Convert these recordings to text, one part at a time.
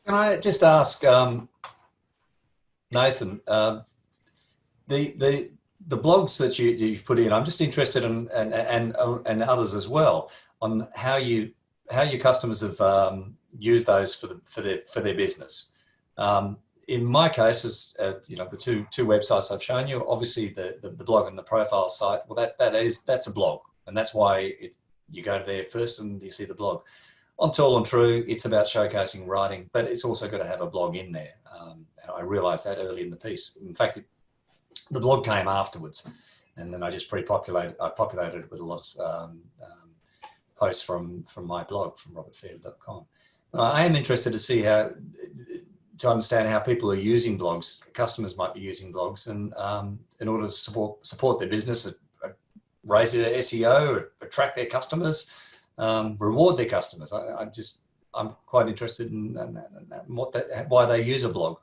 Can I just ask, Nathan, the blogs that you've put in, I'm just interested in, and others as well, on how your customers have used those for their business. In my case, as you know, the two websites I've shown you, obviously the blog and the profile site, well, that's a blog, and that's why you go to there first and you see the blog. On Tall and True, it's about showcasing writing, but it's also got to have a blog in there. And I realised that early in the piece. In fact, the blog came afterwards, and then I just populated it with a lot of posts from my blog, from robertfair.com. I am interested to see to understand how people are using blogs. Customers might be using blogs, and in order to support their business, raise their SEO, attract their customers, reward their customers. I'm quite interested in why they use a blog.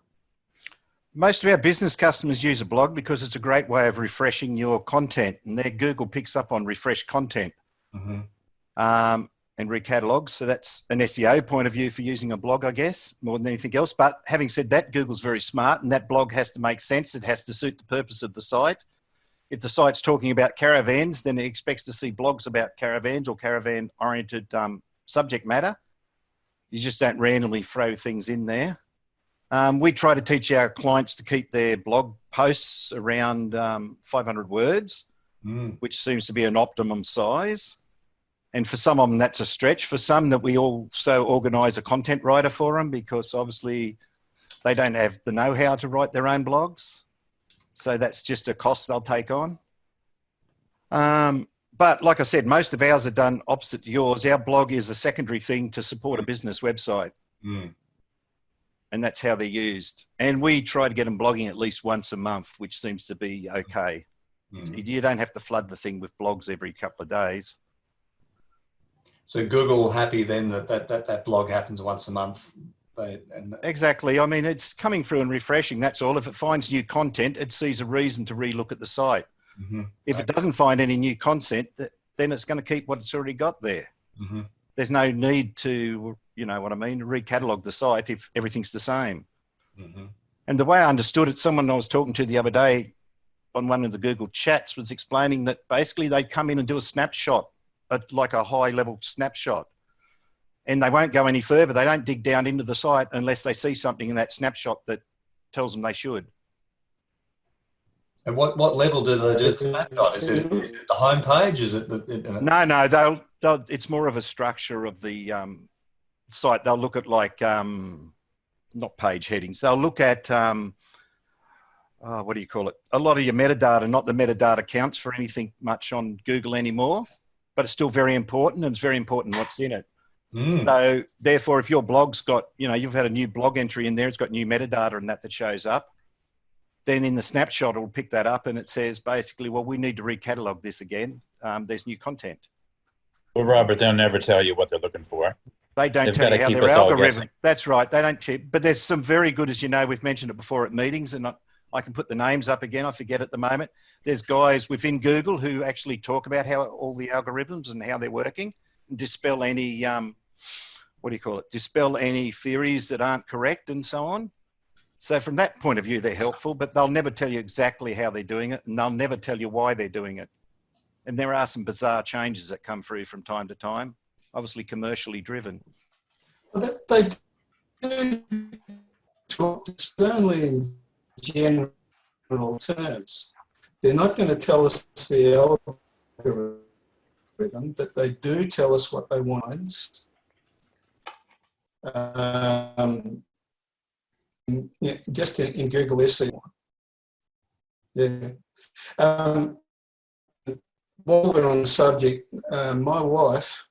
Most of our business customers use a blog because it's a great way of refreshing your content, and their Google picks up on refreshed content. Mm-hmm. And recatalogs. So that's an SEO point of view for using a blog, I guess, more than anything else. But having said that, Google's very smart, and that blog has to make sense. It has to suit the purpose of the site. If the site's talking about caravans, then it expects to see blogs about caravans or caravan-oriented subject matter. You just don't randomly throw things in there. We try to teach our clients to keep their blog posts around 500 words, which seems to be an optimum size. And for some of them, that's a stretch. For some, that we also organise a content writer for them, because obviously they don't have the know-how to write their own blogs. So that's just a cost they'll take on. But like I said, most of ours are done opposite to yours. Our blog is a secondary thing to support a business website. And that's how they're used. And we try to get them blogging at least once a month, which seems to be okay. You don't have to flood the thing with blogs every couple of days. So Google happy then that blog happens once a month? Exactly. I mean, it's coming through and refreshing, that's all. If it finds new content, it sees a reason to relook at the site. If it doesn't find any new content, then it's going to keep what it's already got there. There's no need to, you know what I mean, recatalog the site if everything's the same. And the way I understood it, someone I was talking to the other day on one of the Google chats was explaining that basically they come in and do a snapshot, like a high level snapshot, and they won't go any further. They don't dig down into the site unless they see something in that snapshot that tells them they should. And what level do they do the snapshot? Is it the home page? Is it No, it's more of a structure of the site. They'll look at like not page headings. They'll look at what do you call it? A lot of your metadata. Not the metadata counts for anything much on Google anymore, but it's still very important, and it's very important what's in it. So therefore, if your blog's got, you know, you've had a new blog entry in there, it's got new metadata and that shows up, then in the snapshot, it'll pick that up and it says basically, well, we need to recatalog this again. There's new content. Well, Robert, they'll never tell you what they're looking for. They don't tell you how their algorithm. That's right. They don't keep, but there's some very good, as you know, we've mentioned it before at meetings, and I can put the names up again. I forget at the moment. There's guys within Google who actually talk about how all the algorithms and how they're working, and dispel any, what do you call it? Dispel any theories that aren't correct and so on. So from that point of view, they're helpful, but they'll never tell you exactly how they're doing it, and they'll never tell you why they're doing it. And there are some bizarre changes that come through from time to time, obviously commercially driven. Well, they do talk only in general terms. They're not going to tell us the algorithm, but they do tell us what they want. Just in Google SEO. While we're on the subject, my wife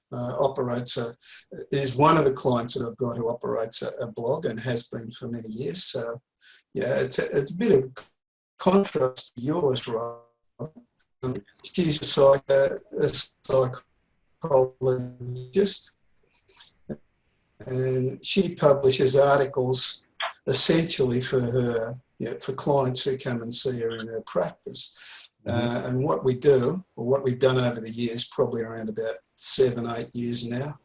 is one of the clients that I've got who operates a blog and has been for many years. So, yeah, it's a bit of contrast to yours, Rob. She's a psychologist, and she publishes articles essentially for her, for clients who come and see her in her practice. And what we do, or what we've done over the years, probably around about 7-8 years now,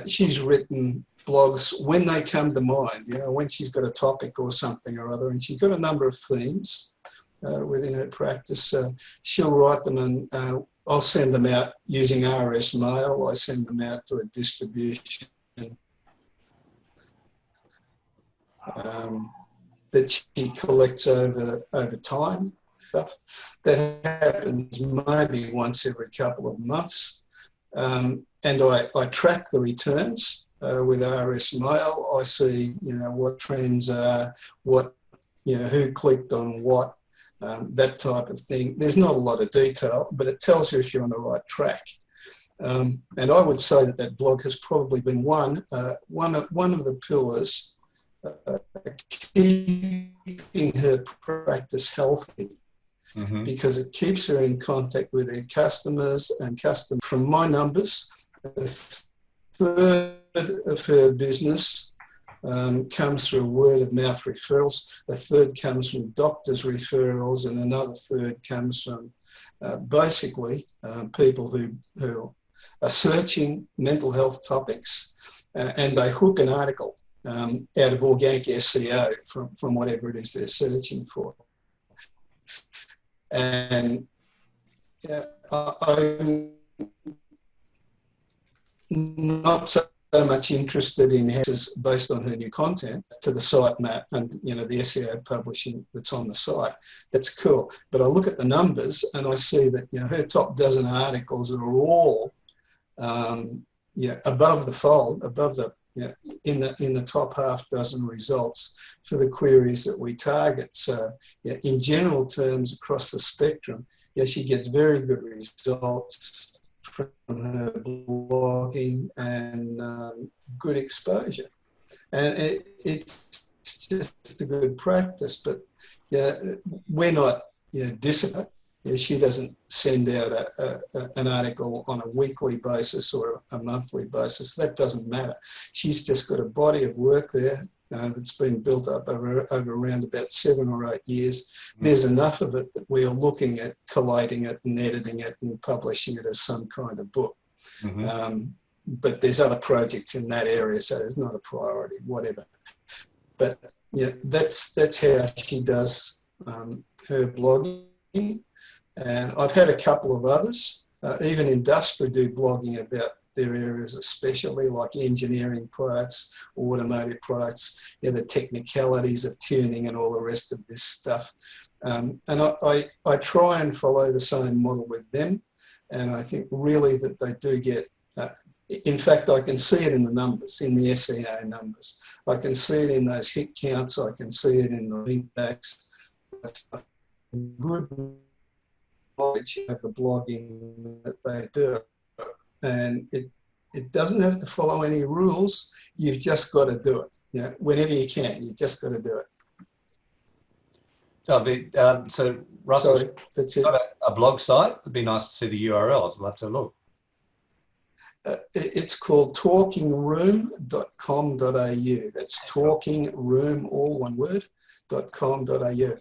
she's written blogs when they come to mind, when she's got a topic or something or other, and she's got a number of themes within her practice. She'll write them, and I'll send them out using RS Mail. I send them out to a distribution that she collects over time. Stuff that happens maybe once every couple of months, and I track the returns with RS Mail. I see what trends are, who clicked on what, that type of thing. There's not a lot of detail, but it tells you if you're on the right track. And I would say that blog has probably been one of the pillars keeping her practice healthy. Mm-hmm. Because it keeps her in contact with her customers and customers. From my numbers, a third of her business comes through word of mouth referrals, a third comes from doctors' referrals, and another third comes from basically people who are searching mental health topics, and they hook an article out of organic SEO from whatever it is they're searching for. And I'm not so much interested in how it's based on her new content to the site map and the SEO publishing that's on the site. That's cool. But I look at the numbers and I see that her top dozen articles are all above the fold, above the in the top half dozen results for the queries that we target. So in general terms across the spectrum, she gets very good results from her blogging and good exposure. And it's just a good practice, but we're not disciplined. She doesn't send out an article on a weekly basis or a monthly basis. That doesn't matter. She's just got a body of work there that's been built up over around about 7 or 8 years. There's enough of it that we are looking at collating it and editing it and publishing it as some kind of book. Mm-hmm. But there's other projects in that area, so there's not a priority, whatever. But that's how she does her blogging. And I've had a couple of others, even Industry do blogging about their areas, especially like engineering products, automotive products, the technicalities of tuning and all the rest of this stuff. And I try and follow the same model with them. And I think really that they do get, in fact, I can see it in the numbers, in the SEO numbers. I can see it in those hit counts. I can see it in the link backs. Good knowledge of the blogging that they do, and it doesn't have to follow any rules. You've just got to do it. Whenever you can, you just got to do it. So Russell's got a blog site. It'd be nice to see the URL. I'd love to look. It's called talkingroom.com.au. That's talkingroom, all one word, .com.au.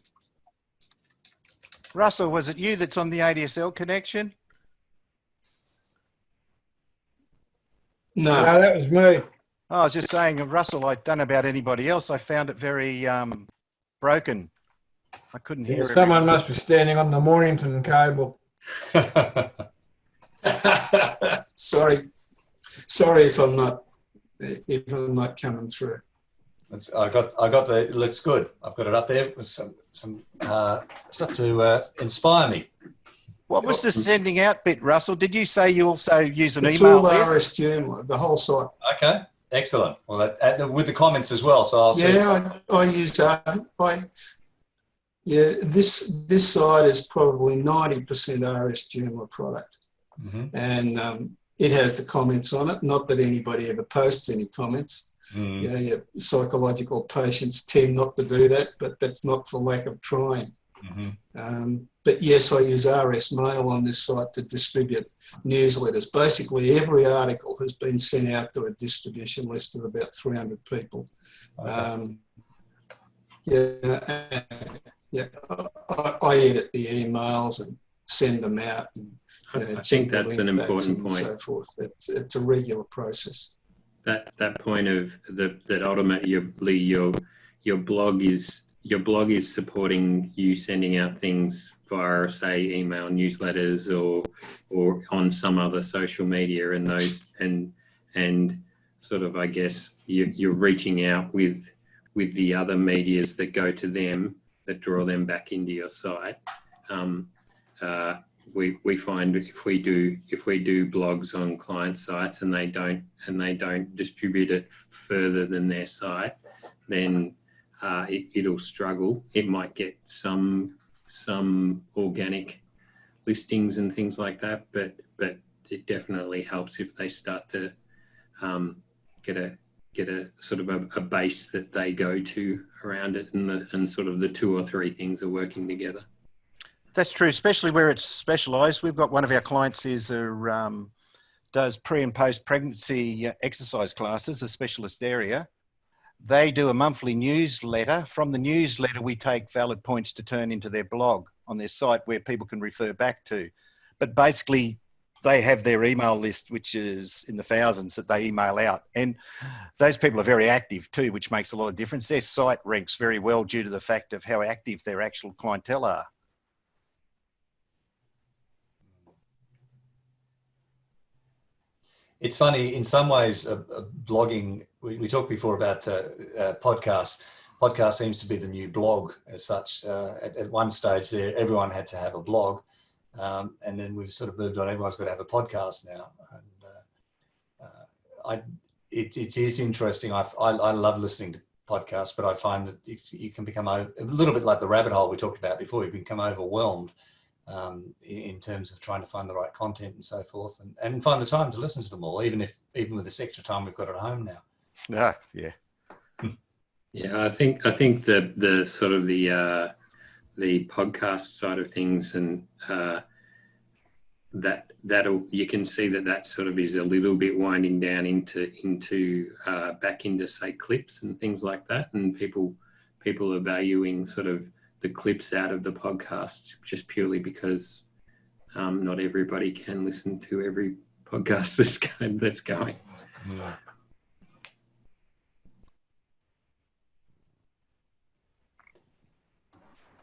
Russell, was it you that's on the ADSL connection? No, that was me. I was just saying, Russell, I don't know about anybody else. I found it very broken. I couldn't hear it. Someone must be standing on the Mornington cable. Sorry if I'm not coming through. I got the. It looks good. I've got it up there with some stuff to inspire me. What was the sending out bit, Russell? Did you say you also use an it's email all list? RS Joomla, the whole site. Okay, excellent. Well, with the comments as well. So I'll see. Yeah, I use this site is probably 90% RS Joomla product, mm-hmm. And it has the comments on it. Not that anybody ever posts any comments. Mm. Your psychological patients tend not to do that, but that's not for lack of trying. Mm-hmm. But yes, I use RS Mail on this site to distribute newsletters. Basically, every article has been sent out to a distribution list of about 300 people. Okay. I edit the emails and send them out. And, I think that's an important point. So forth. It's a regular process. that point of that ultimately your blog is supporting you sending out things via, say, email newsletters or on some other social media, and those and sort of, I guess, you're reaching out with the other medias that go to them, that draw them back into your site. We find if we do blogs on client sites and they don't distribute it further than their site, then it'll struggle. It might get some organic listings and things like that, but it definitely helps if they start to get a sort of a base that they go to around it, and sort of the two or three things are working together. That's true, especially where it's specialised. We've got one of our clients does pre and post pregnancy exercise classes, a specialist area. They do a monthly newsletter. From the newsletter, we take valid points to turn into their blog on their site where people can refer back to. But basically, they have their email list, which is in the thousands that they email out. And those people are very active too, which makes a lot of difference. Their site ranks very well due to the fact of how active their actual clientele are. It's funny, in some ways, blogging, we talked before about podcasts. Podcast seems to be the new blog as such. At one stage there, everyone had to have a blog. And then we've sort of moved on. Everyone's got to have a podcast now. And it is interesting. I love listening to podcasts, but I find that you can become a little bit like the rabbit hole we talked about before. You become overwhelmed in terms of trying to find the right content and so forth, and find the time to listen to them all, even with this extra time we've got at home now. Yeah. Yeah, I think the sort of the podcast side of things, and that'll, you can see that sort of is a little bit winding down into back into, say, clips and things like that, and people are valuing sort of the clips out of the podcast just purely because not everybody can listen to every podcast that's going. Yeah.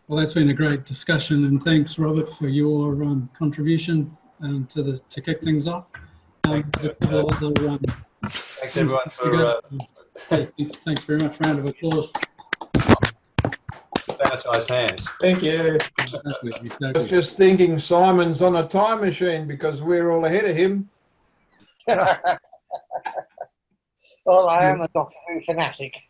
Well, that's been a great discussion, and thanks, Robert, for your contribution to kick things off. Thanks everyone for thanks very much. Round of applause. sanitized hands. Thank you. I was just thinking Simon's on a time machine because we're all ahead of him. Well, I am a Doctor Who fanatic.